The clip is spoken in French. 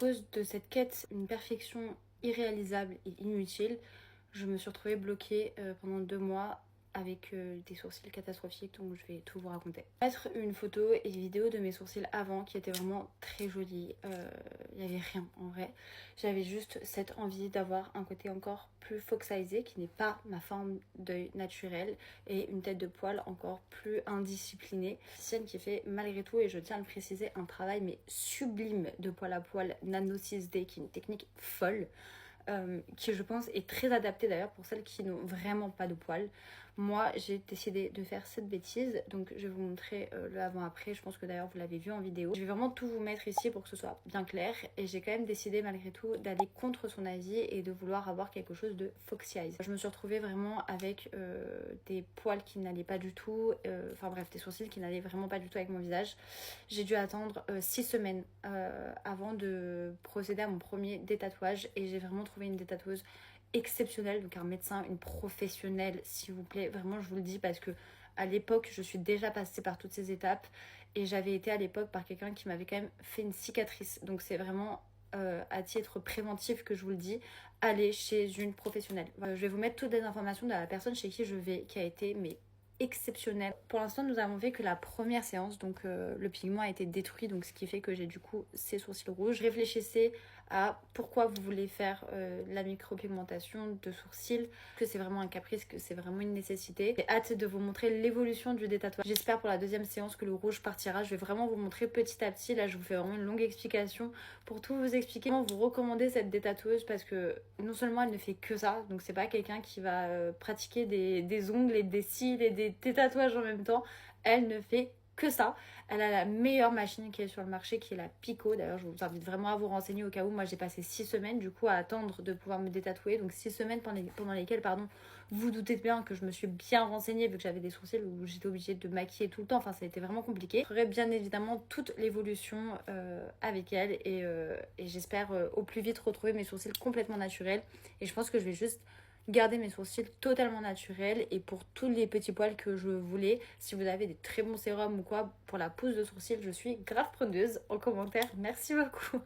cause de cette quête, une perfection irréalisable et inutile, je me suis retrouvée bloquée pendant 2 mois avec des sourcils catastrophiques, donc je vais tout vous raconter. Mettre une photo et vidéo de mes sourcils avant qui étaient vraiment très jolis. Il n'y avait rien en vrai. J'avais juste cette envie d'avoir un côté encore plus foxisé qui n'est pas ma forme d'œil naturelle et une tête de poil encore plus indisciplinée. Sienne qui fait malgré tout, et je tiens à le préciser, un travail mais sublime de poil à poil nano 6D qui est une technique folle. Qui je pense est très adaptée d'ailleurs pour celles qui n'ont vraiment pas de poils. Moi j'ai décidé de faire cette bêtise, donc je vais vous montrer le avant-après. Je pense que d'ailleurs vous l'avez vu en vidéo. Je vais vraiment tout vous mettre ici pour que ce soit bien clair, et j'ai quand même décidé malgré tout d'aller contre son avis et de vouloir avoir quelque chose de foxy eyes. Je me suis retrouvée vraiment avec des poils qui n'allaient pas du tout, enfin bref, des sourcils qui n'allaient vraiment pas du tout avec mon visage. J'ai dû attendre 6 semaines avant de procéder à mon premier détatouage, et j'ai vraiment trouvé une détatoueuse exceptionnelle, donc un médecin, une professionnelle s'il vous plaît, vraiment je vous le dis, parce que à l'époque je suis déjà passée par toutes ces étapes et j'avais été à l'époque par quelqu'un qui m'avait quand même fait une cicatrice, donc c'est vraiment à titre préventif que je vous le dis, allez chez une professionnelle. Je vais vous mettre toutes les informations de la personne chez qui je vais, qui a été mais exceptionnelle. Pour l'instant nous avons fait que la première séance, donc le pigment a été détruit, donc ce qui fait que j'ai du coup ces sourcils rouges. Réfléchissez à pourquoi vous voulez faire la micropigmentation de sourcils, que c'est vraiment un caprice, que c'est vraiment une nécessité. J'ai hâte de vous montrer l'évolution du détatouage. J'espère pour la deuxième séance que le rouge partira. Je vais vraiment vous montrer petit à petit. Là je vous fais vraiment une longue explication pour tout vous expliquer. Vous recommandez cette détatoueuse parce que non seulement elle ne fait que ça, donc c'est pas quelqu'un qui va pratiquer des ongles et des cils et des tatouages en même temps, elle ne fait que ça. Elle a la meilleure machine qui est sur le marché, qui est la Pico. D'ailleurs je vous invite vraiment à vous renseigner au cas où. Moi j'ai passé 6 semaines du coup à attendre de pouvoir me détatouer, donc 6 semaines pendant lesquelles vous doutez bien que je me suis bien renseignée vu que j'avais des sourcils où j'étais obligée de maquiller tout le temps, enfin ça a été vraiment compliqué. Je ferai bien évidemment toute l'évolution avec elle, et j'espère au plus vite retrouver mes sourcils complètement naturels, et je pense que je vais juste garder mes sourcils totalement naturels. Et pour tous les petits poils que je voulais, si vous avez des très bons sérums ou quoi pour la pousse de sourcils, je suis grave preneuse en commentaire. Merci beaucoup.